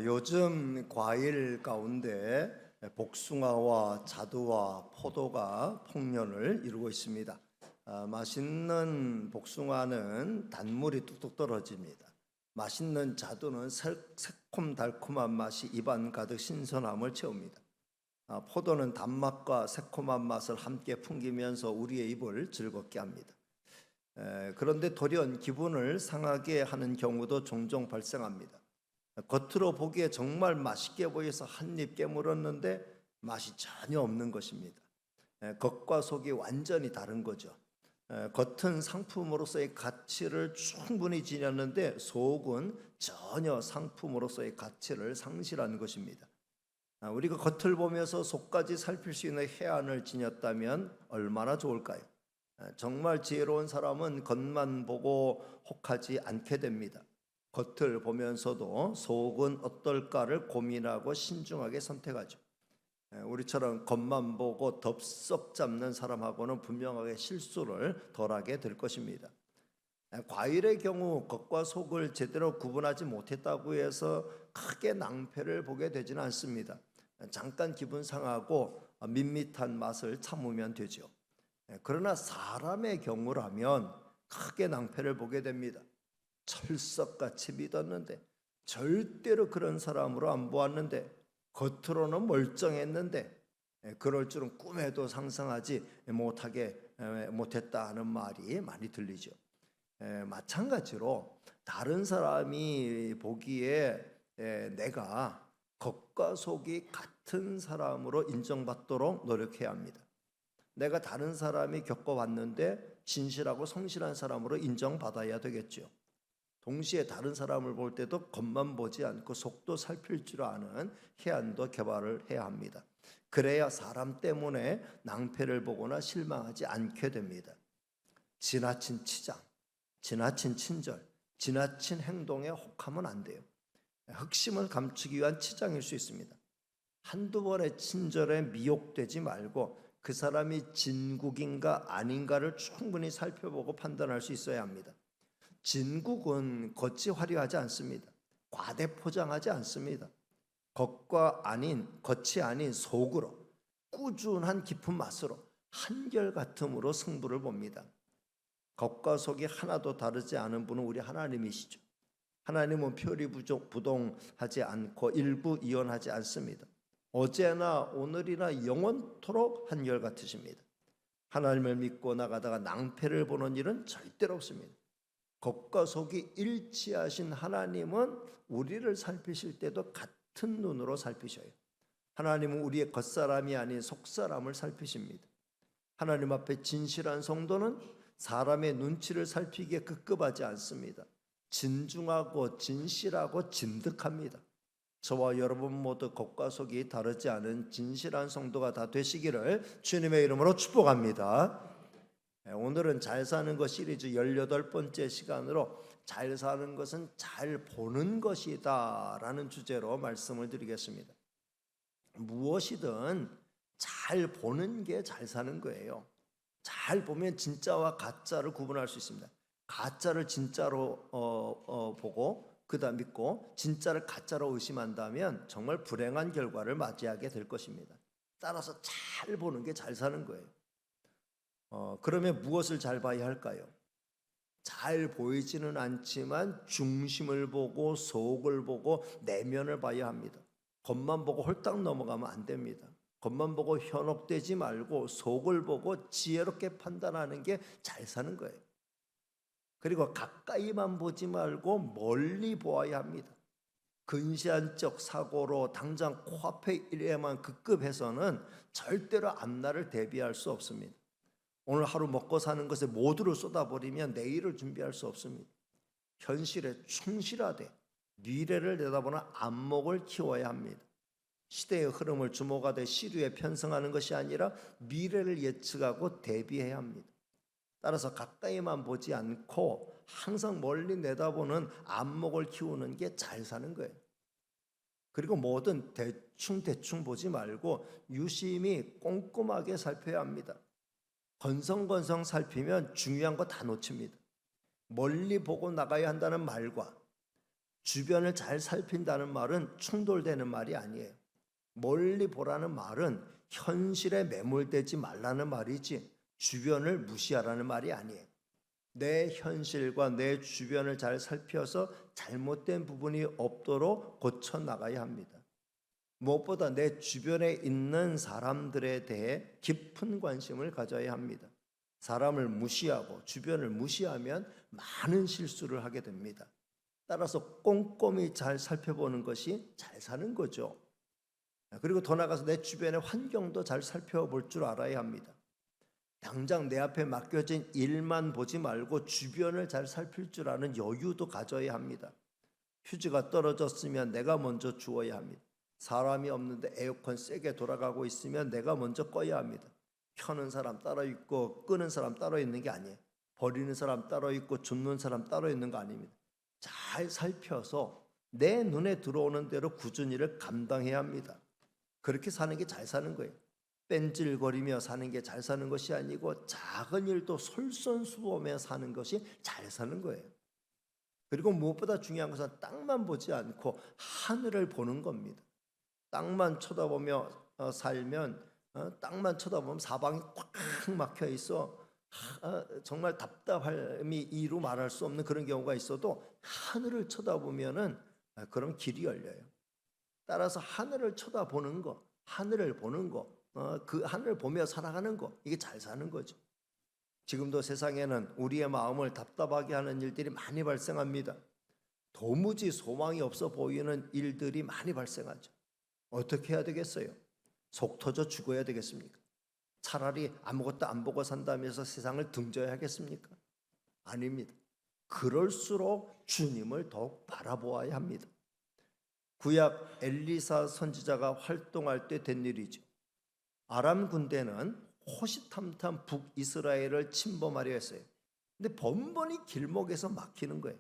요즘 과일 가운데 복숭아와 자두와 포도가 풍년을 이루고 있습니다. 맛있는 복숭아는 단물이 뚝뚝 떨어집니다. 맛있는 자두는 새콤달콤한 맛이 입안 가득 신선함을 채웁니다. 포도는 단맛과 새콤한 맛을 함께 풍기면서 우리의 입을 즐겁게 합니다. 그런데 돌연 기분을 상하게 하는 경우도 종종 발생합니다. 겉으로 보기에 정말 맛있게 보여서 한 입 깨물었는데 맛이 전혀 없는 것입니다. 겉과 속이 완전히 다른 거죠. 겉은 상품으로서의 가치를 충분히 지녔는데 속은 전혀 상품으로서의 가치를 상실한 것입니다. 우리가 겉을 보면서 속까지 살필 수 있는 해안을 지녔다면 얼마나 좋을까요? 정말 지혜로운 사람은 겉만 보고 혹하지 않게 됩니다. 겉을 보면서도 속은 어떨까를 고민하고 신중하게 선택하죠. 우리처럼 겉만 보고 덥석 잡는 사람하고는 분명하게 실수를 덜하게 될 것입니다. 과일의 경우 겉과 속을 제대로 구분하지 못했다고 해서 크게 낭패를 보게 되지는 않습니다. 잠깐 기분 상하고 밋밋한 맛을 참으면 되죠. 그러나 사람의 경우라면 크게 낭패를 보게 됩니다. 철석같이 믿었는데, 절대로 그런 사람으로 안 보았는데, 겉으로는 멀쩡했는데 그럴 줄은 꿈에도 상상하지 못했다 하는 말이 많이 들리죠. 마찬가지로 다른 사람이 보기에 내가 겉과 속이 같은 사람으로 인정받도록 노력해야 합니다. 내가 다른 사람이 겪어봤는데 진실하고 성실한 사람으로 인정받아야 되겠죠. 동시에 다른 사람을 볼 때도 겉만 보지 않고 속도 살필 줄 아는 해안도 개발을 해야 합니다. 그래야 사람 때문에 낭패를 보거나 실망하지 않게 됩니다. 지나친 치장, 지나친 친절, 지나친 행동에 혹하면 안 돼요. 흑심을 감추기 위한 치장일 수 있습니다. 한두 번의 친절에 미혹되지 말고 그 사람이 진국인가 아닌가를 충분히 살펴보고 판단할 수 있어야 합니다. 진국은 겉이 화려하지 않습니다. 과대 포장하지 않습니다. 겉이 아닌 속으로 꾸준한 깊은 맛으로 한결같음으로 승부를 봅니다. 겉과 속이 하나도 다르지 않은 분은 우리 하나님이시죠. 하나님은 표리부동하지 않고 일부이연하지 않습니다. 어제나 오늘이나 영원토록 한결같으십니다. 하나님을 믿고 나가다가 낭패를 보는 일은 절대로 없습니다. 겉과 속이 일치하신 하나님은 우리를 살피실 때도 같은 눈으로 살피셔요. 하나님은 우리의 겉사람이 아닌 속사람을 살피십니다. 하나님 앞에 진실한 성도는 사람의 눈치를 살피기에 급급하지 않습니다. 진중하고 진실하고 진득합니다. 저와 여러분 모두 겉과 속이 다르지 않은 진실한 성도가 다 되시기를 주님의 이름으로 축복합니다. 오늘은 잘 사는 것 시리즈 18번째 시간으로 잘 사는 것은 잘 보는 것이다 라는 주제로 말씀을 드리겠습니다. 무엇이든 잘 보는 게 잘 사는 거예요. 잘 보면 진짜와 가짜를 구분할 수 있습니다. 가짜를 진짜로 보고 그다음 믿고 진짜를 가짜로 의심한다면 정말 불행한 결과를 맞이하게 될 것입니다. 따라서 잘 보는 게 잘 사는 거예요. 그러면 무엇을 잘 봐야 할까요? 잘 보이지는 않지만 중심을 보고 속을 보고 내면을 봐야 합니다. 겉만 보고 홀딱 넘어가면 안 됩니다. 겉만 보고 현혹되지 말고 속을 보고 지혜롭게 판단하는 게 잘 사는 거예요. 그리고 가까이만 보지 말고 멀리 보아야 합니다. 근시안적 사고로 당장 코앞에 일에만 급급해서는 절대로 앞날을 대비할 수 없습니다. 오늘 하루 먹고 사는 것에 모두를 쏟아버리면 내일을 준비할 수 없습니다. 현실에 충실하되 미래를 내다보는 안목을 키워야 합니다. 시대의 흐름을 주목하되 시류에 편승하는 것이 아니라 미래를 예측하고 대비해야 합니다. 따라서 가까이만 보지 않고 항상 멀리 내다보는 안목을 키우는 게 잘 사는 거예요. 그리고 뭐든 대충 보지 말고 유심히 꼼꼼하게 살펴야 합니다. 건성건성 살피면 중요한 거 다 놓칩니다. 멀리 보고 나가야 한다는 말과 주변을 잘 살핀다는 말은 충돌되는 말이 아니에요. 멀리 보라는 말은 현실에 매몰되지 말라는 말이지 주변을 무시하라는 말이 아니에요. 내 현실과 내 주변을 잘 살펴서 잘못된 부분이 없도록 고쳐나가야 합니다. 무엇보다 내 주변에 있는 사람들에 대해 깊은 관심을 가져야 합니다. 사람을 무시하고 주변을 무시하면 많은 실수를 하게 됩니다. 따라서 꼼꼼히 잘 살펴보는 것이 잘 사는 거죠. 그리고 더 나아가서 내 주변의 환경도 잘 살펴볼 줄 알아야 합니다. 당장 내 앞에 맡겨진 일만 보지 말고 주변을 잘 살필 줄 아는 여유도 가져야 합니다. 휴지가 떨어졌으면 내가 먼저 주워야 합니다. 사람이 없는데 에어컨 세게 돌아가고 있으면 내가 먼저 꺼야 합니다. 켜는 사람 따로 있고 끄는 사람 따로 있는 게 아니에요. 버리는 사람 따로 있고 줍는 사람 따로 있는 거 아닙니다. 잘 살펴서 내 눈에 들어오는 대로 꾸준히 일을 감당해야 합니다. 그렇게 사는 게 잘 사는 거예요. 뺀질거리며 사는 게 잘 사는 것이 아니고 작은 일도 솔선수범해 사는 것이 잘 사는 거예요. 그리고 무엇보다 중요한 것은 땅만 보지 않고 하늘을 보는 겁니다. 땅만 쳐다보며 살면 땅만 쳐다보면 사방이 꽉 막혀 있어 정말 답답함이 이루 말할 수 없는 그런 경우가 있어도 하늘을 쳐다보면은 그럼 길이 열려요. 따라서 하늘을 쳐다보는 거, 하늘을 보는 거, 그 하늘을 보며 살아가는 거, 이게 잘 사는 거죠. 지금도 세상에는 우리의 마음을 답답하게 하는 일들이 많이 발생합니다. 도무지 소망이 없어 보이는 일들이 많이 발생하죠. 어떻게 해야 되겠어요? 속 터져 죽어야 되겠습니까? 차라리 아무것도 안 보고 산다면서 세상을 등져야 하겠습니까? 아닙니다. 그럴수록 주님을 더욱 바라보아야 합니다. 구약 엘리사 선지자가 활동할 때 된 일이죠. 아람 군대는 호시탐탐 북이스라엘을 침범하려 했어요. 근데 번번이 길목에서 막히는 거예요.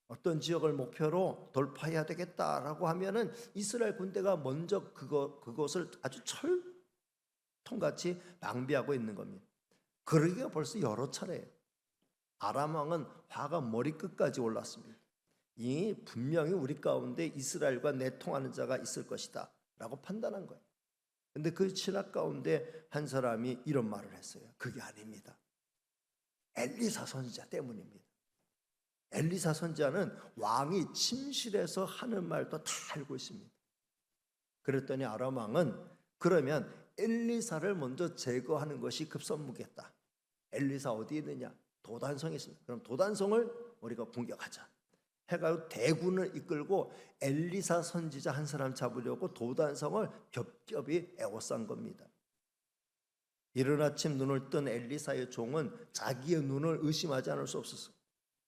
어떤 지역을 목표로 돌파해야 되겠다라고 하면은 이스라엘 군대가 먼저 그것을 아주 철통같이 방비하고 있는 겁니다. 그러기가 벌써 여러 차례예요. 아람 왕은 화가 머리끝까지 올랐습니다. 이 분명히 우리 가운데 이스라엘과 내통하는 자가 있을 것이다 라고 판단한 거예요. 근데 그 신학 가운데 한 사람이 이런 말을 했어요. 그게 아닙니다. 엘리사 선지자 때문입니다. 엘리사 선지자는 왕이 침실에서 하는 말도 다 알고 있습니다. 그랬더니 아람 왕은 그러면 엘리사를 먼저 제거하는 것이 급선무겠다. 엘리사 어디 있느냐? 도단성에 있습니다. 그럼 도단성을 우리가 공격하자. 해가지고 대군을 이끌고 엘리사 선지자 한 사람 잡으려고 도단성을 겹겹이 에워싼 겁니다. 이른 아침 눈을 뜬 엘리사의 종은 자기의 눈을 의심하지 않을 수 없었어요.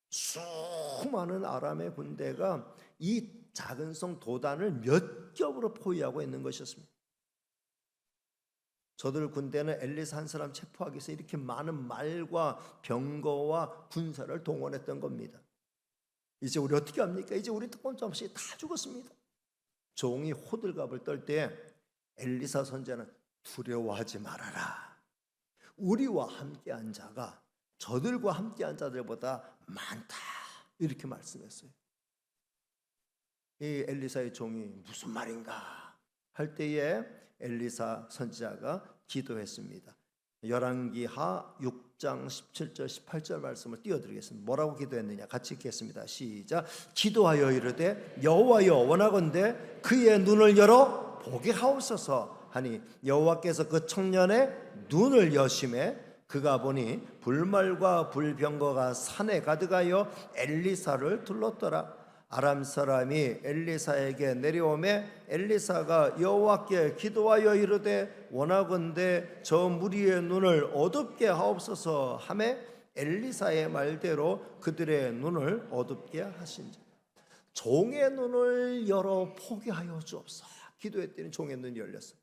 수많은 아람의 군대가 이 작은 성 도단을 몇 겹으로 포위하고 있는 것이었습니다. 저들 군대는 엘리사 한 사람 체포하기 위해서 이렇게 많은 말과 병거와 군사를 동원했던 겁니다. 이제 우리 어떻게 합니까? 이제 우리 꼼짝없이 다 죽었습니다. 종이 호들갑을 떨 때 엘리사 선지자는 두려워하지 말아라. 우리와 함께한 자가 저들과 함께한 자들보다 많다. 이렇게 말씀했어요. 이 엘리사의 종이 무슨 말인가 할 때에 엘리사 선지자가 기도했습니다. 열왕기하 6장 17절 18절 말씀을 띄워드리겠습니다. 뭐라고 기도했느냐 같이 읽겠습니다. 시작. 기도하여 이르되 여호와여 원하건대 그의 눈을 열어 보게 하옵소서 하니 여호와께서 그 청년의 눈을 여심해 그가 보니 불말과 불병거가 산에 가득하여 엘리사를 둘렀더라. 아람 사람이 엘리사에게 내려오매 엘리사가 여호와께 기도하여 이르되 원하건대 저 무리의 눈을 어둡게 하옵소서 하매 엘리사의 말대로 그들의 눈을 어둡게 하신지. 종의 눈을 열어 보게 하여 주옵소서. 기도했더니 종의 눈이 열렸어요.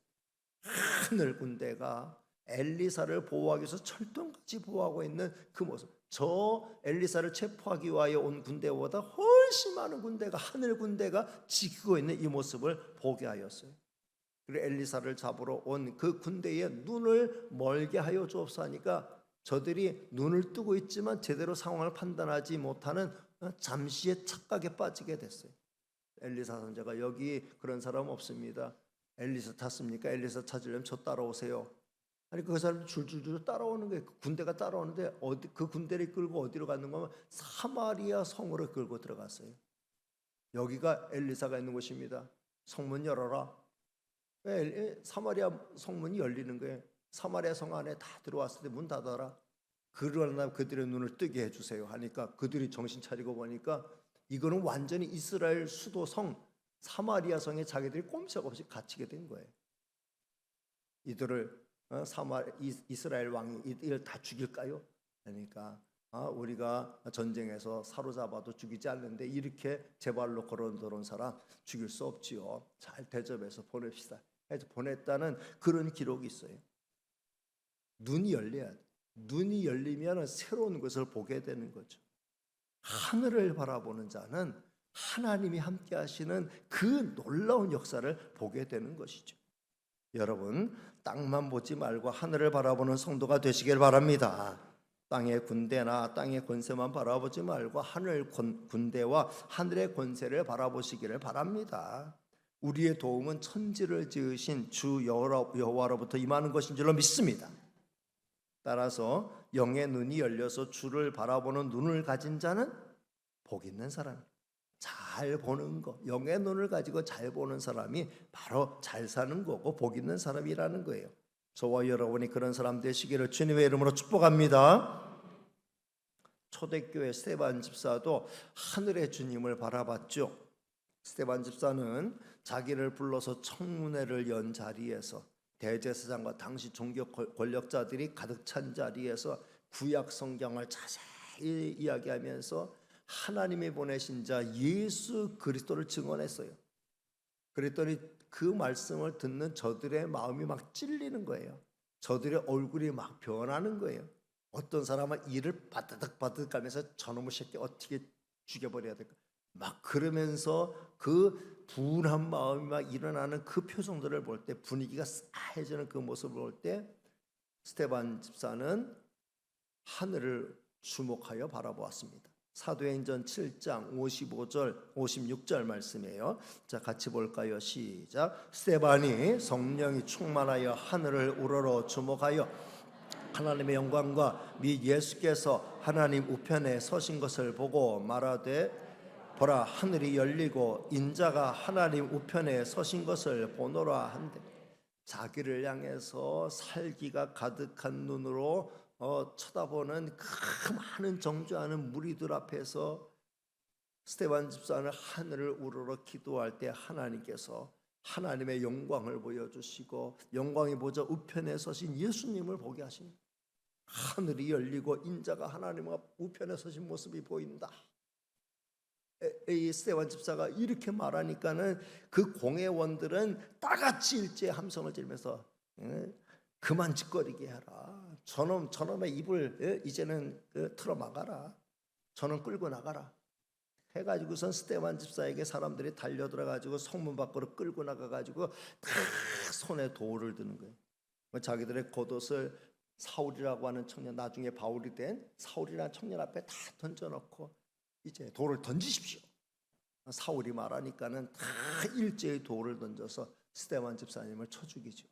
하늘 군대가 엘리사를 보호하기 위해서 철통같이 보호하고 있는 그 모습. 저 엘리사를 체포하기 위하여 온 군대보다 훨씬 많은 군대가 하늘 군대가 지키고 있는 이 모습을 보게 하였어요. 그리고 엘리사를 잡으러 온 그 군대의 눈을 멀게 하여 주옵소서 하니까 저들이 눈을 뜨고 있지만 제대로 상황을 판단하지 못하는 잠시의 착각에 빠지게 됐어요. 엘리사 선지자가 여기 그런 사람 없습니다. 엘리사 찾습니까? 엘리사 찾으려면 저 따라오세요. 아니 그 사람 줄줄줄 따라오는 거예요. 그 군대가 따라오는데 어디 그 군대를 끌고 어디로 가는 거면 사마리아 성으로 끌고 들어갔어요. 여기가 엘리사가 있는 곳입니다. 성문 열어라. 사마리아 성문이 열리는 거예요. 사마리아 성 안에 다 들어왔을 때 문 닫아라. 그러나 그들의 눈을 뜨게 해주세요 하니까 그들이 정신 차리고 보니까 이거는 완전히 이스라엘 수도 성 사마리아 성에 자기들이 꼼짝없이 갇히게 된 거예요. 이들을 이스라엘 왕이 이들 다 죽일까요? 그러니까 우리가 전쟁에서 사로잡아도 죽이지 않는데 이렇게 제 발로 걸어 들어온 사람 죽일 수 없지요. 잘 대접해서 보냅시다. 해서 보냈다는 그런 기록이 있어요. 눈이 열려야 돼. 눈이 열리면 새로운 것을 보게 되는 거죠. 하늘을 바라보는 자는 하나님이 함께 하시는 그 놀라운 역사를 보게 되는 것이죠. 여러분, 땅만 보지 말고 하늘을 바라보는 성도가 되시길 바랍니다. 땅의 군대나 땅의 권세만 바라보지 말고 하늘 군대와 하늘의 권세를 바라보시기를 바랍니다. 우리의 도움은 천지를 지으신 주 여호와로부터 임하는 것인 줄로 믿습니다. 따라서 영의 눈이 열려서 주를 바라보는 눈을 가진 자는 복 있는 사람, 잘 보는 거, 영의 눈을 가지고 잘 보는 사람이 바로 잘 사는 거고 복 있는 사람이라는 거예요. 저와 여러분이 그런 사람 되시기를 주님의 이름으로 축복합니다. 초대교회 스데반 집사도 하늘의 주님을 바라봤죠. 스데반 집사는 자기를 불러서 청문회를 연 자리에서 대제사장과 당시 종교 권력자들이 가득 찬 자리에서 구약 성경을 자세히 이야기하면서 하나님이 보내신 자 예수 그리스도를 증언했어요. 그랬더니 그 말씀을 듣는 저들의 마음이 막 찔리는 거예요. 저들의 얼굴이 막 변하는 거예요. 어떤 사람은 이를 바드득바드득 하면서 저놈의 새끼 어떻게 죽여버려야 될까 막 그러면서 그 분한 마음이 막 일어나는 그 표정들을 볼 때, 분위기가 싸해지는 그 모습을 볼 때 스데반 집사는 하늘을 주목하여 바라보았습니다. 사도행전 7장 55절 56절 말씀이에요. 자, 같이 볼까요? 시작. 스데반이 성령이 충만하여 하늘을 우러러 주목하여 하나님의 영광과 및 예수께서 하나님 우편에 서신 것을 보고 말하되 보라, 하늘이 열리고 인자가 하나님 우편에 서신 것을 보노라 한데, 자기를 향해서 살기가 가득한 눈으로 쳐다보는 그 많은 정죄하는 무리들 앞에서 스데반 집사는 하늘을 우러러 기도할 때 하나님께서 하나님의 영광을 보여주시고 영광이 보자 우편에 서신 예수님을 보게 하십니다. 하늘이 열리고 인자가 하나님 우편에 서신 모습이 보인다. 이 스데반 집사가 이렇게 말하니까는 그 공회원들은 다같이 일제히 함성을 지르면서 그만 짓거리게 해라. 저놈의 입을 이제는 틀어막아라. 저놈 끌고 나가라. 해가지고선 스데반 집사에게 사람들이 달려들어가지고 성문 밖으로 끌고 나가가지고 다 손에 돌을 드는 거예요. 자기들의 겉옷을 사울이라고 하는 청년, 나중에 바울이 된 사울이라는 청년 앞에 다 던져놓고 이제 돌을 던지십시오. 사울이 말하니까는 다 일제히 돌을 던져서 스데반 집사님을 쳐 죽이죠.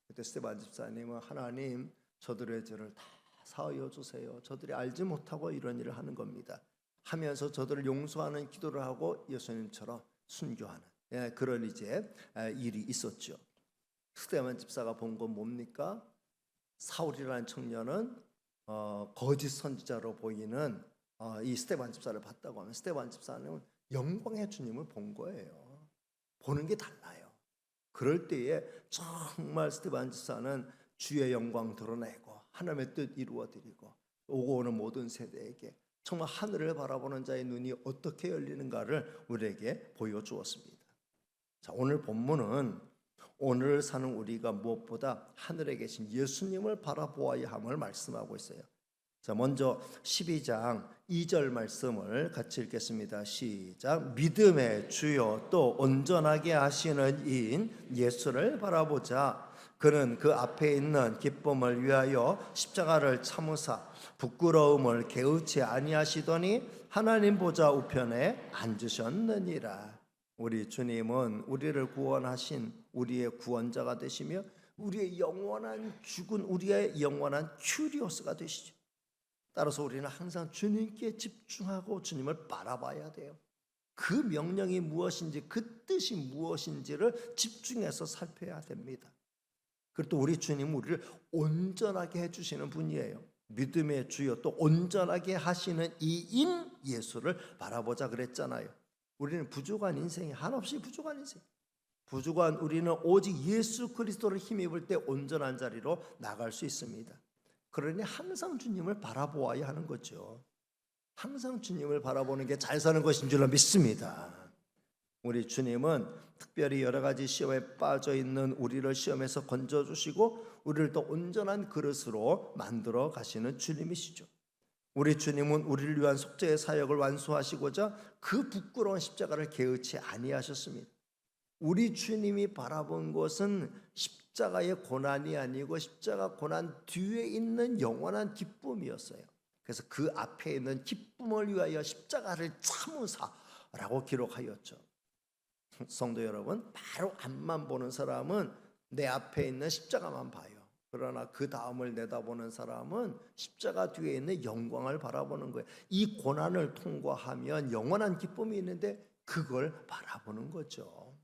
그때 스데반 집사님은 하나님, 저들의 죄를 다 사하여 주세요. 저들이 알지 못하고 이런 일을 하는 겁니다. 하면서 저들을 용서하는 기도를 하고 예수님처럼 순교하는 그런 이제 일이 있었죠. 스데반 집사가 본 건 뭡니까? 사울이라는 청년은 거짓 선지자로 보이는 이 스데반 집사를 봤다고 하면 스데반 집사는 영광의 주님을 본 거예요. 보는 게 달라요. 그럴 때에 정말 스데반 집사는 주의 영광 드러내고 하나님의 뜻 이루어드리고 오고 오는 모든 세대에게 정말 하늘을 바라보는 자의 눈이 어떻게 열리는가를 우리에게 보여주었습니다. 자, 오늘 본문은 오늘 사는 우리가 무엇보다 하늘에 계신 예수님을 바라보아야 함을 말씀하고 있어요. 자, 먼저 12장 2절 말씀을 같이 읽겠습니다. 시작. 믿음의 주요 또 온전하게 하시는 이인 예수를 바라보자. 그는 그 앞에 있는 기쁨을 위하여 십자가를 참으사 부끄러움을 개의치 아니하시더니 하나님 보좌 우편에 앉으셨느니라. 우리 주님은 우리를 구원하신 우리의 구원자가 되시며 우리의 영원한 죽은 우리의 영원한 큐리오스가 되시죠. 따라서 우리는 항상 주님께 집중하고 주님을 바라봐야 돼요. 그 명령이 무엇인지, 그 뜻이 무엇인지를 집중해서 살펴야 됩니다. 그리고 또 우리 주님은 우리를 온전하게 해주시는 분이에요. 믿음의 주여 또 온전하게 하시는 이인 예수를 바라보자 그랬잖아요. 우리는 부족한 인생이 한없이 부족한 인생, 부족한 우리는 오직 예수 그리스도를 힘입을 때 온전한 자리로 나갈 수 있습니다. 그러니 항상 주님을 바라보아야 하는 거죠. 항상 주님을 바라보는 게 잘 사는 것인 줄로 믿습니다. 우리 주님은 특별히 여러 가지 시험에 빠져 있는 우리를 시험에서 건져주시고 우리를 또 온전한 그릇으로 만들어 가시는 주님이시죠. 우리 주님은 우리를 위한 속죄의 사역을 완수하시고자 그 부끄러운 십자가를 개의치 아니하셨습니다. 우리 주님이 바라본 것은 십자가의 고난이 아니고 십자가 고난 뒤에 있는 영원한 기쁨이었어요. 그래서 그 앞에 있는 기쁨을 위하여 십자가를 참으사라고 기록하였죠. 성도 여러분, 바로 앞만 보는 사람은 내 앞에 있는 십자가만 봐요. 그러나 그 다음을 내다보는 사람은 십자가 뒤에 있는 영광을 바라보는 거예요. 이 고난을 통과하면 영원한 기쁨이 있는데 그걸 바라보는 거죠.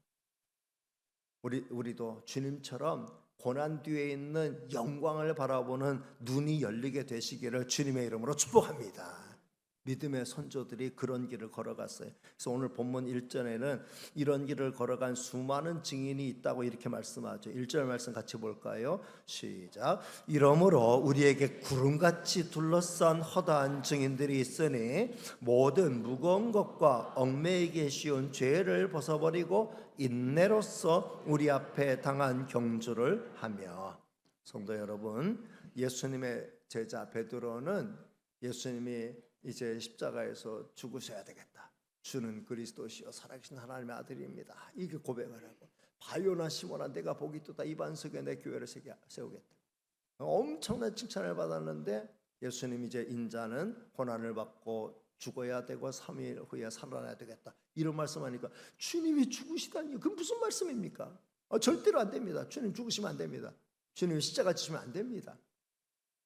우리도 주님처럼 고난 뒤에 있는 영광을 바라보는 눈이 열리게 되시기를 주님의 이름으로 축복합니다. 믿음의 선조들이 그런 길을 걸어갔어요. 그래서 오늘 본문 1절에는 이런 길을 걸어간 수많은 증인이 있다고 이렇게 말씀하죠. 1절 말씀 같이 볼까요? 시작. 이러므로 우리에게 구름같이 둘러싼 허다한 증인들이 있으니 모든 무거운 것과 얽매이기 쉬운 죄를 벗어버리고 인내로써 우리 앞에 당한 경주를 하며. 성도 여러분, 예수님의 제자 베드로는 예수님이 이제 십자가에서 죽으셔야 되겠다, 주는 그리스도시요 살아계신 하나님의 아들입니다, 이게 고백을 하고, 바요나 시몬아 내가 복이 있도다, 이 반석에 내 교회를 세우겠다, 엄청난 칭찬을 받았는데 예수님이 이제 인자는 고난을 받고 죽어야 되고 3일 후에 살아나야 되겠다 이런 말씀하니까 주님이 죽으시다니 그 무슨 말씀입니까? 절대로 안 됩니다. 주님 죽으시면 안 됩니다. 주님이 십자가 지시면 안 됩니다.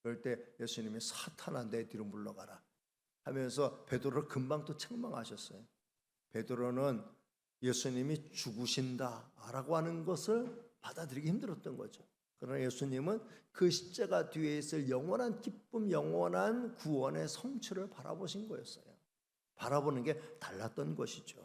그럴 때 예수님이 사탄아 내 뒤로 물러가라 하면서 베드로를 금방 또 책망하셨어요. 베드로는 예수님이 죽으신다라고 하는 것을 받아들이기 힘들었던 거죠. 그러나 예수님은 그 십자가 뒤에 있을 영원한 기쁨, 영원한 구원의 성취를 바라보신 거였어요. 바라보는 게 달랐던 것이죠.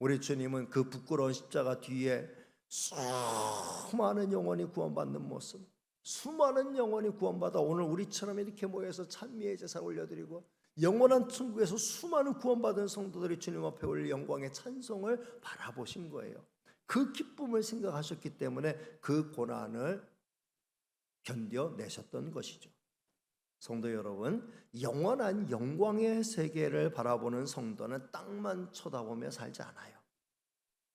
우리 주님은 그 부끄러운 십자가 뒤에 수많은 영혼이 구원받는 모습, 수많은 영혼이 구원받아 오늘 우리처럼 이렇게 모여서 찬미의 제사를 올려드리고 영원한 천국에서 수많은 구원받은 성도들이 주님 앞에 올릴 영광의 찬송을 바라보신 거예요. 그 기쁨을 생각하셨기 때문에 그 고난을 견뎌내셨던 것이죠. 성도 여러분, 영원한 영광의 세계를 바라보는 성도는 땅만 쳐다보며 살지 않아요.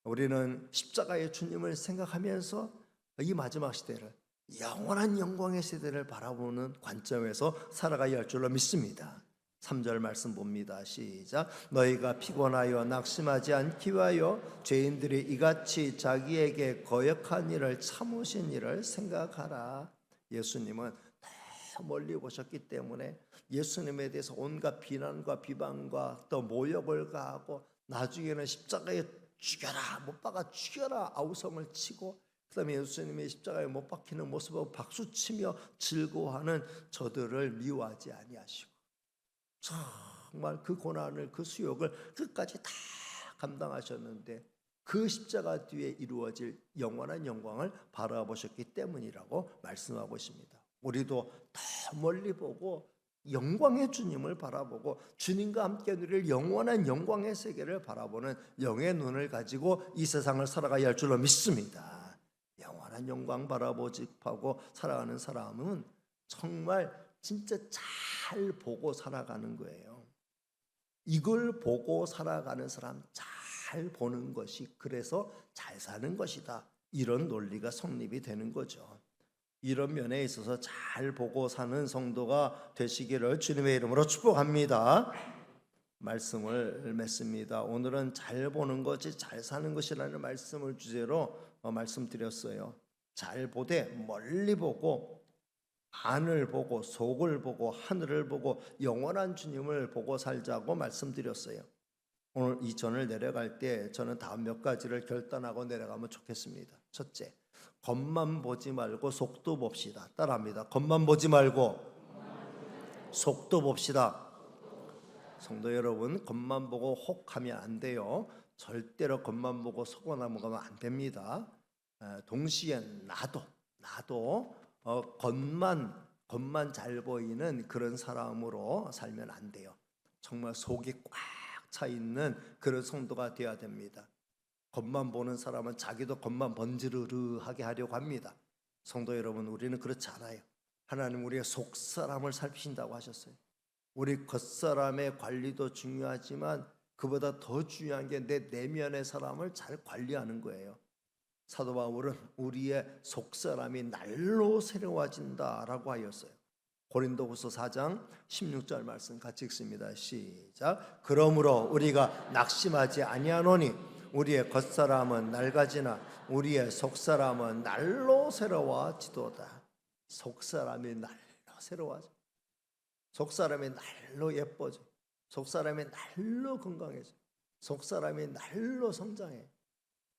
우리는 십자가의 주님을 생각하면서 이 마지막 시대를, 영원한 영광의 시대를 바라보는 관점에서 살아가야 할 줄로 믿습니다. 3절 말씀 봅니다. 시작. 너희가 피곤하여 낙심하지 않기 위하여 죄인들이 이같이 자기에게 거역한 일을 참으신 일을 생각하라. 예수님은 더 멀리 보셨기 때문에 예수님에 대해서 온갖 비난과 비방과 또 모욕을 가하고 나중에는 십자가에 죽여라, 못 박아 죽여라 아우성을 치고, 그 다음에 예수님이 십자가에 못 박히는 모습을 박수치며 즐거워하는 저들을 미워하지 아니하시고 정말 그 고난을, 그 수욕을 끝까지 다 감당하셨는데 그 십자가 뒤에 이루어질 영원한 영광을 바라보셨기 때문이라고 말씀하고 있습니다. 우리도 더 멀리 보고 영광의 주님을 바라보고 주님과 함께 누릴 영원한 영광의 세계를 바라보는 영의 눈을 가지고 이 세상을 살아가야 할 줄로 믿습니다. 영원한 영광 바라보직하고 살아가는 사람은 정말 진짜 잘 보고 살아가는 거예요. 이걸 보고 살아가는 사람, 잘 보는 것이 그래서 잘 사는 것이다, 이런 논리가 성립이 되는 거죠. 이런 면에 있어서 잘 보고 사는 성도가 되시기를 주님의 이름으로 축복합니다. 말씀을 맺습니다. 오늘은 잘 보는 것이 잘 사는 것이라는 말씀을 주제로 말씀드렸어요. 잘 보되 멀리 보고 안을 보고 속을 보고 하늘을 보고 영원한 주님을 보고 살자고 말씀드렸어요. 오늘 이 전을 내려갈 때 저는 다음 몇 가지를 결단하고 내려가면 좋겠습니다. 첫째, 겉만 보지 말고 속도 봅시다. 따라합니다. 겉만 보지 말고 속도 봅시다. 성도 여러분, 겉만 보고 혹하면 안 돼요. 절대로 겉만 보고 속어 넘어가면 안 됩니다. 동시에 나도 겉만 잘 보이는 그런 사람으로 살면 안 돼요. 정말 속이 꽉 차 있는 그런 성도가 되어야 됩니다. 겉만 보는 사람은 자기도 겉만 번지르르하게 하려고 합니다. 성도 여러분, 우리는 그렇지 않아요. 하나님 우리의 속사람을 살피신다고 하셨어요. 우리 겉사람의 관리도 중요하지만 그보다 더 중요한 게 내 내면의 사람을 잘 관리하는 거예요. 사도 바울은 우리의 속사람이 날로 새로워진다라고 하였어요. 고린도후서 4장 16절 말씀 같이 읽습니다. 시작. 그러므로 우리가 낙심하지 아니하노니 우리의 겉사람은 낡아지나 우리의 속사람은 날로 새로워지도다. 속사람이 날로 새로워져. 속사람이 날로 예뻐져. 속사람이 날로 건강해져. 속사람이 날로 성장해.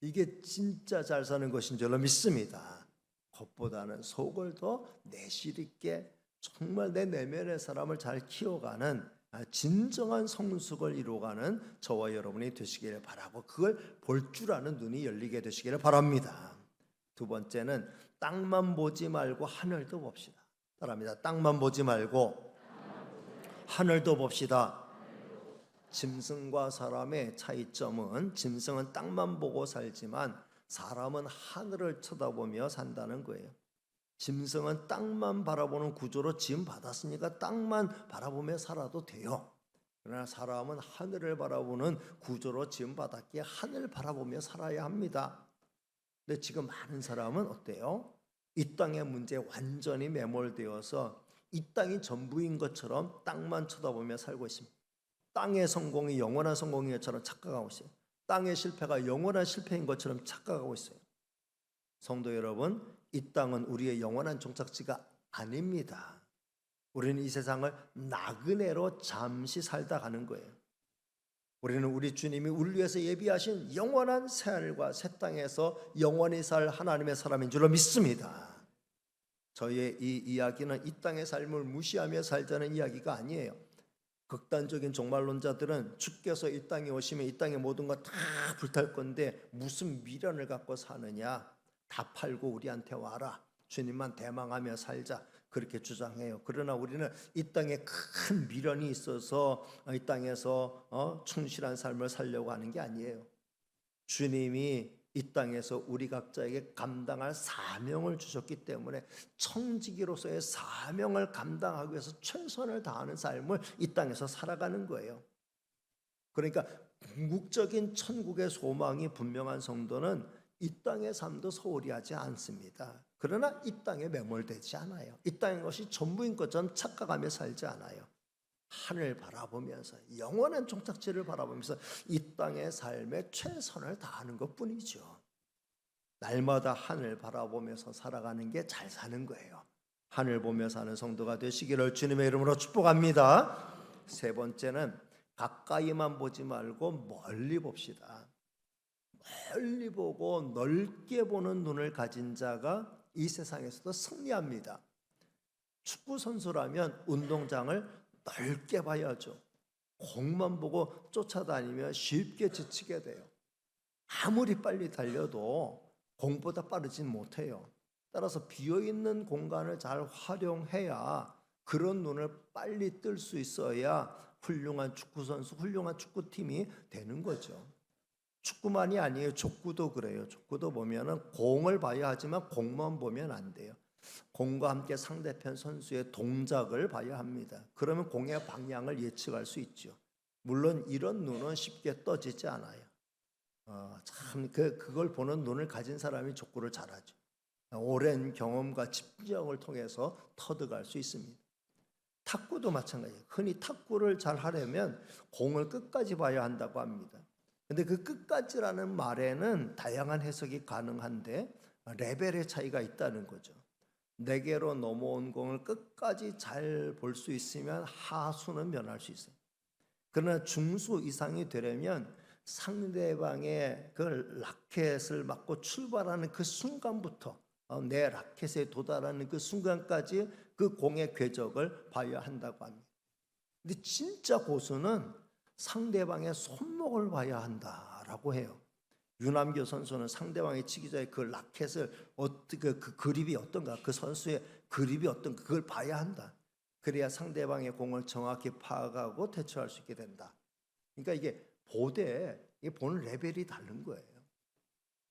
이게 진짜 잘 사는 것인 줄로 믿습니다. 겉보다는 속을 더 내실 있게 정말 내 내면의 사람을 잘 키워가는 진정한 성숙을 이루어가는 저와 여러분이 되시기를 바라고 그걸 볼 줄 아는 눈이 열리게 되시기를 바랍니다. 두 번째는 땅만 보지 말고 하늘도 봅시다. 따라합니다. 땅만 보지 말고 하늘도 봅시다. 짐승과 사람의 차이점은 짐승은 땅만 보고 살지만 사람은 하늘을 쳐다보며 산다는 거예요. 짐승은 땅만 바라보는 구조로 지음 받았으니까 땅만 바라보며 살아도 돼요. 그러나 사람은 하늘을 바라보는 구조로 지음 받았기에 하늘을 바라보며 살아야 합니다. 근데 지금 많은 사람은 어때요? 이 땅의 문제에 완전히 매몰되어서 이 땅이 전부인 것처럼 땅만 쳐다보며 살고 있습니다. 땅의 성공이 영원한 성공인 것처럼 착각하고 있어요. 땅의 실패가 영원한 실패인 것처럼 착각하고 있어요. 성도 여러분, 이 땅은 우리의 영원한 종착지가 아닙니다. 우리는 이 세상을 나그네로 잠시 살다 가는 거예요. 우리는 우리 주님이 우리 위해서 예비하신 영원한 새하늘과 새 땅에서 영원히 살 하나님의 사람인 줄로 믿습니다. 저희의 이 이야기는 이 땅의 삶을 무시하며 살자는 이야기가 아니에요. 극단적인 종말론자들은 주께서 이 땅에 오시면 이 땅의 모든 것 다 불탈 건데 무슨 미련을 갖고 사느냐, 다 팔고 우리한테 와라, 주님만 대망하며 살자, 그렇게 주장해요. 그러나 우리는 이 땅에 큰 미련이 있어서 이 땅에서 충실한 삶을 살려고 하는 게 아니에요. 주님이 이 땅에서 우리 각자에게 감당할 사명을 주셨기 때문에 청지기로서의 사명을 감당하기 위해서 최선을 다하는 삶을 이 땅에서 살아가는 거예요. 그러니까 궁극적인 천국의 소망이 분명한 성도는 이 땅의 삶도 소홀히 하지 않습니다. 그러나 이 땅에 매몰되지 않아요. 이 땅의 것이 전부인 것처럼 착각하며 살지 않아요. 하늘 바라보면서 영원한 종착지를 바라보면서 이 땅의 삶에 최선을 다하는 것뿐이죠. 날마다 하늘 바라보면서 살아가는 게 잘 사는 거예요. 하늘 보며 사는 성도가 되시기를 주님의 이름으로 축복합니다. 세 번째는 가까이만 보지 말고 멀리 봅시다. 멀리 보고 넓게 보는 눈을 가진 자가 이 세상에서도 승리합니다. 축구 선수라면 운동장을 넓게 봐야죠. 공만 보고 쫓아다니면 쉽게 지치게 돼요. 아무리 빨리 달려도 공보다 빠르진 못해요. 따라서 비어있는 공간을 잘 활용해야 그런 눈을 빨리 뜰 수 있어야 훌륭한 축구선수, 훌륭한 축구팀이 되는 거죠. 축구만이 아니에요. 족구도 그래요. 족구도 보면은 공을 봐야 하지만 공만 보면 안 돼요. 공과 함께 상대편 선수의 동작을 봐야 합니다. 그러면 공의 방향을 예측할 수 있죠. 물론 이런 눈은 쉽게 떠지지 않아요. 참 그걸 보는 눈을 가진 사람이 족구를 잘하죠. 오랜 경험과 집중을 통해서 터득할 수 있습니다. 탁구도 마찬가지예요. 흔히 탁구를 잘 하려면 공을 끝까지 봐야 한다고 합니다. 근데 그 끝까지라는 말에는 다양한 해석이 가능한데 레벨의 차이가 있다는 거죠. 4개로 넘어온 공을 끝까지 잘 볼 수 있으면 하수는 면할 수 있어요. 그러나 중수 이상이 되려면 상대방의 그 라켓을 맞고 출발하는 그 순간부터 내 라켓에 도달하는 그 순간까지 그 공의 궤적을 봐야 한다고 합니다. 근데 진짜 고수는 상대방의 손목을 봐야 한다라고 해요. 유남규 선수는 상대방이 치기 전에 그 라켓을 어떻게 그 그립이 어떤가, 그 선수의 그립이 어떤가 그걸 봐야 한다. 그래야 상대방의 공을 정확히 파악하고 대처할 수 있게 된다. 그러니까 이게 보는 레벨이 다른 거예요.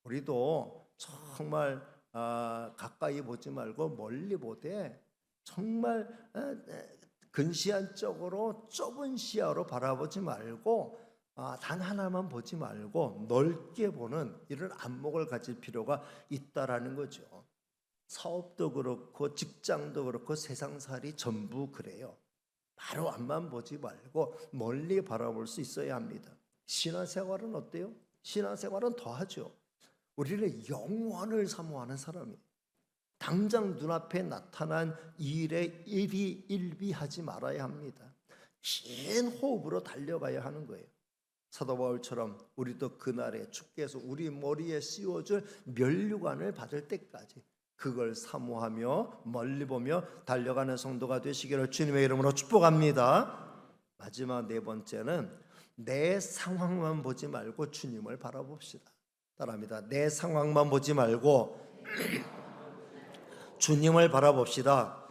우리도 정말 가까이 보지 말고 멀리 보되 정말 근시안적으로 좁은 시야로 바라보지 말고 단 하나만 보지 말고 넓게 보는 이런 안목을 가질 필요가 있다라는 거죠. 사업도 그렇고 직장도 그렇고 세상살이 전부 그래요. 바로 앞만 보지 말고 멀리 바라볼 수 있어야 합니다. 신앙생활은 어때요? 신앙생활은 더하죠. 우리는 영원을 사모하는 사람이에요. 당장 눈앞에 나타난 일에 일비하지 말아야 합니다. 긴 호흡으로 달려가야 하는 거예요. 사도 바울처럼 우리도 그날에 주께서 우리 머리에 씌워줄 면류관을 받을 때까지 그걸 사모하며 멀리 보며 달려가는 성도가 되시기를 주님의 이름으로 축복합니다. 마지막 4번째는 내 상황만 보지 말고 주님을 바라봅시다. 따라합니다. 내 상황만 보지 말고 주님을 바라봅시다.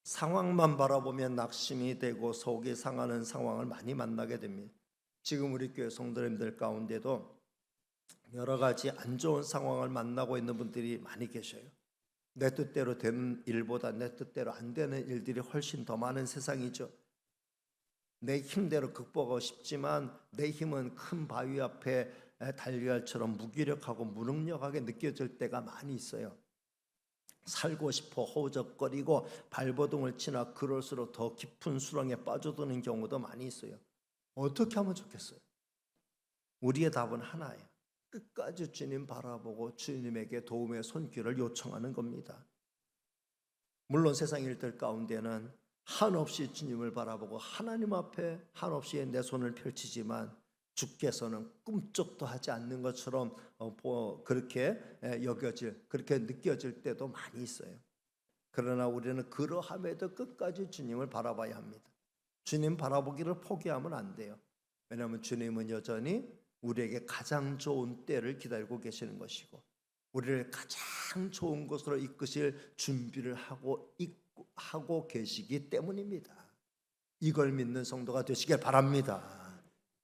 상황만 바라보면 낙심이 되고 속이 상하는 상황을 많이 만나게 됩니다. 지금 우리 교회 성도님들 가운데도 여러 가지 안 좋은 상황을 만나고 있는 분들이 많이 계셔요. 내 뜻대로 되는 일보다 내 뜻대로 안 되는 일들이 훨씬 더 많은 세상이죠. 내 힘대로 극복하고 싶지만 내 힘은 큰 바위 앞에 달걀처럼 무기력하고 무능력하게 느껴질 때가 많이 있어요. 살고 싶어 허우적거리고 발버둥을 치나 그럴수록 더 깊은 수렁에 빠져드는 경우도 많이 있어요. 어떻게 하면 좋겠어요? 우리의 답은 하나예요. 끝까지 주님 바라보고 주님에게 도움의 손길을 요청하는 겁니다. 물론 세상 일들 가운데는 한없이 주님을 바라보고 하나님 앞에 한없이 내 손을 펼치지만 주께서는 꿈쩍도 하지 않는 것처럼 그렇게 그렇게 느껴질 때도 많이 있어요. 그러나 우리는 그러함에도 끝까지 주님을 바라봐야 합니다. 주님 바라보기를 포기하면 안 돼요. 왜냐하면 주님은 여전히 우리에게 가장 좋은 때를 기다리고 계시는 것이고 우리를 가장 좋은 곳으로 이끄실 준비를 하고 계시기 때문입니다. 이걸 믿는 성도가 되시길 바랍니다.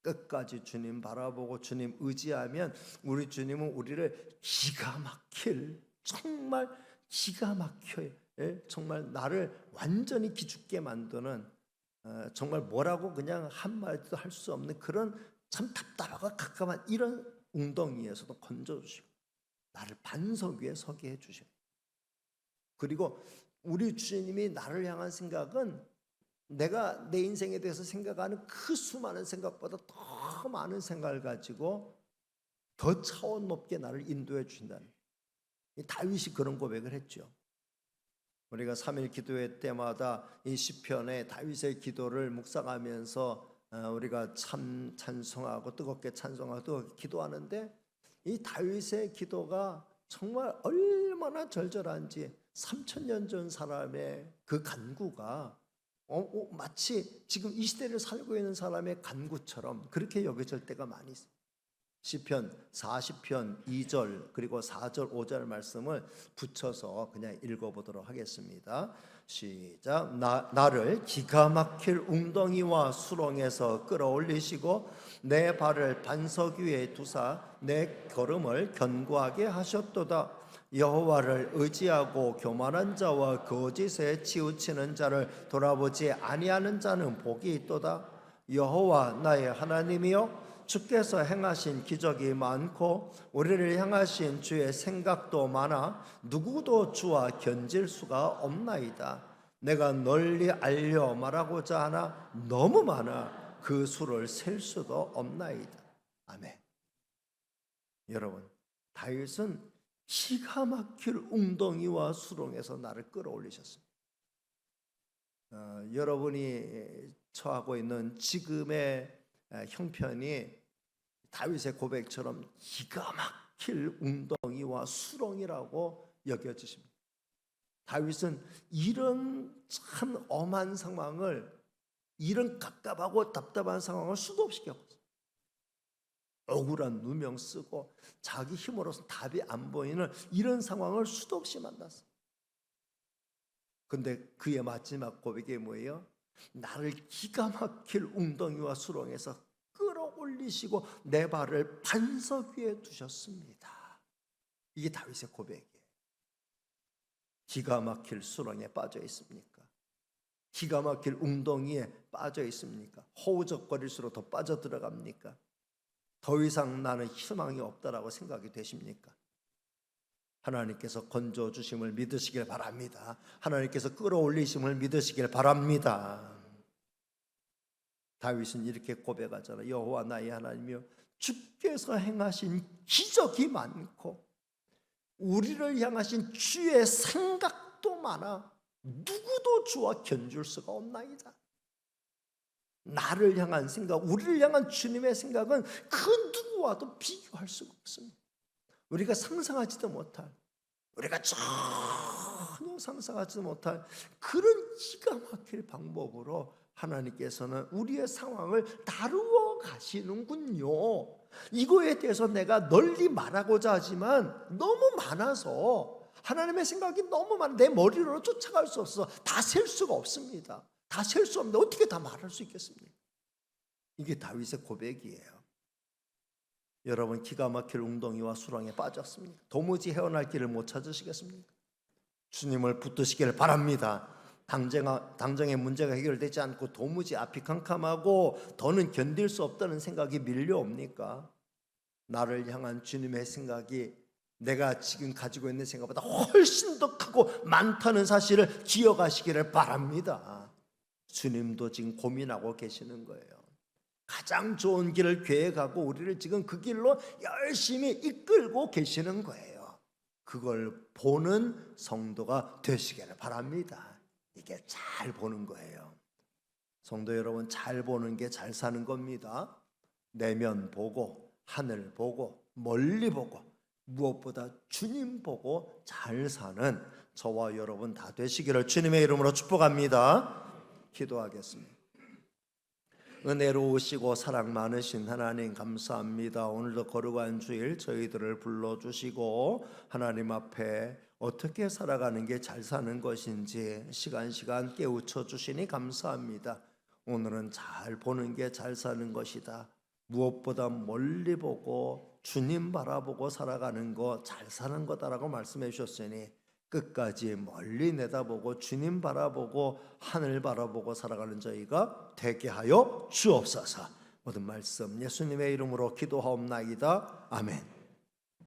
끝까지 주님 바라보고 주님 의지하면 우리 주님은 우리를 정말 기가 막혀요. 정말 나를 완전히 기죽게 만드는 정말 뭐라고 그냥 한마디도 할 수 없는 그런 참 답답하고 깜깜한 이런 웅덩이에서도 건져주시고 나를 반석 위에 서게 해주셔요. 그리고 우리 주님이 나를 향한 생각은 내가 내 인생에 대해서 생각하는 그 수많은 생각보다 더 많은 생각을 가지고 더 차원 높게 나를 인도해 주신다는 다윗이 그런 고백을 했죠. 우리가 3일 기도회 때마다 이 시편에 다윗의 기도를 묵상하면서 우리가 참 찬송하고 뜨겁게 찬송하고 뜨겁게 기도하는데 이 다윗의 기도가 정말 얼마나 절절한지 3000년 전 사람의 그 간구가 마치 지금 이 시대를 살고 있는 사람의 간구처럼 그렇게 여겨질 때가 많이 있어요. 시편 40편 2절 그리고 4절 5절 말씀을 붙여서 그냥 읽어보도록 하겠습니다. 시작. 나를 기가 막힐 웅덩이와 수렁에서 끌어올리시고 내 발을 반석 위에 두사 내 걸음을 견고하게 하셨도다. 여호와를 의지하고 교만한 자와 거짓에 치우치는 자를 돌아보지 아니하는 자는 복이 있도다. 여호와 나의 하나님이여 주께서 행하신 기적이 많고 우리를 향하신 주의 생각도 많아 누구도 주와 견질 수가 없나이다. 내가 널리 알려 말하고자 하나 너무 많아 그 수를 셀 수도 없나이다. 아멘. 여러분, 다윗은 기가 막힐 웅덩이와 수렁에서 나를 끌어올리셨습니다. 여러분이 처하고 있는 지금의 형편이 다윗의 고백처럼 기가 막힐 웅덩이와 수렁이라고 여겨지십니다. 다윗은 이런 참 엄한 상황을, 이런 갑갑하고 답답한 상황을 수도 없이 겪었어요. 억울한 누명 쓰고 자기 힘으로서 답이 안 보이는 이런 상황을 수도 없이 만났어요. 근데 그의 마지막 고백이 뭐예요? 나를 기가 막힐 웅덩이와 수렁에서 끌어올리시고 내 발을 반석 위에 두셨습니다. 이게 다윗의 고백이에요. 기가 막힐 수렁에 빠져 있습니까? 기가 막힐 웅덩이에 빠져 있습니까? 허우적거릴수록 더 빠져 들어갑니까? 더 이상 나는 희망이 없다라고 생각이 되십니까? 하나님께서 건져주심을 믿으시길 바랍니다. 하나님께서 끌어올리심을 믿으시길 바랍니다. 다윗은 이렇게 고백하잖아요. 여호와 나의 하나님이여, 주께서 행하신 기적이 많고 우리를 향하신 주의 생각도 많아 누구도 주와 견줄 수가 없나이다. 나를 향한 생각, 우리를 향한 주님의 생각은 그 누구와도 비교할 수가 없습니다. 우리가 상상하지도 못할, 우리가 전혀 상상하지도 못할 그런 기가 막힐 방법으로 하나님께서는 우리의 상황을 다루어 가시는군요. 이거에 대해서 내가 널리 말하고자 하지만 너무 많아서, 하나님의 생각이 너무 많아 내 머리로 쫓아갈 수 없어. 다 셀 수가 없습니다. 다 셀 수 없는데 어떻게 다 말할 수 있겠습니까? 이게 다윗의 고백이에요. 여러분, 기가 막힐 웅덩이와 수렁에 빠졌습니까? 도무지 헤어날 길을 못 찾으시겠습니까? 주님을 붙드시길 바랍니다. 당장의 문제가 해결되지 않고 도무지 앞이 캄캄하고 더는 견딜 수 없다는 생각이 밀려옵니까? 나를 향한 주님의 생각이 내가 지금 가지고 있는 생각보다 훨씬 더 크고 많다는 사실을 기억하시기를 바랍니다. 주님도 지금 고민하고 계시는 거예요. 가장 좋은 길을 계획하고 우리를 지금 그 길로 열심히 이끌고 계시는 거예요. 그걸 보는 성도가 되시기를 바랍니다. 이게 잘 보는 거예요. 성도 여러분, 잘 보는 게 잘 사는 겁니다. 내면 보고 하늘 보고 멀리 보고 무엇보다 주님 보고 잘 사는 저와 여러분 다 되시기를 주님의 이름으로 축복합니다. 기도하겠습니다. 은혜로우시고 사랑 많으신 하나님 감사합니다. 오늘도 거룩한 주일 저희들을 불러주시고 하나님 앞에 어떻게 살아가는 게 잘 사는 것인지 시간 깨우쳐 주시니 감사합니다. 오늘은 잘 보는 게 잘 사는 것이다. 무엇보다 멀리 보고 주님 바라보고 살아가는 거 잘 사는 거다라고 말씀해 주셨으니 끝까지 멀리 내다보고 주님 바라보고 하늘 바라보고 살아가는 저희가 되게 하여 주옵소서. 모든 말씀 예수님의 이름으로 기도하옵나이다. 아멘.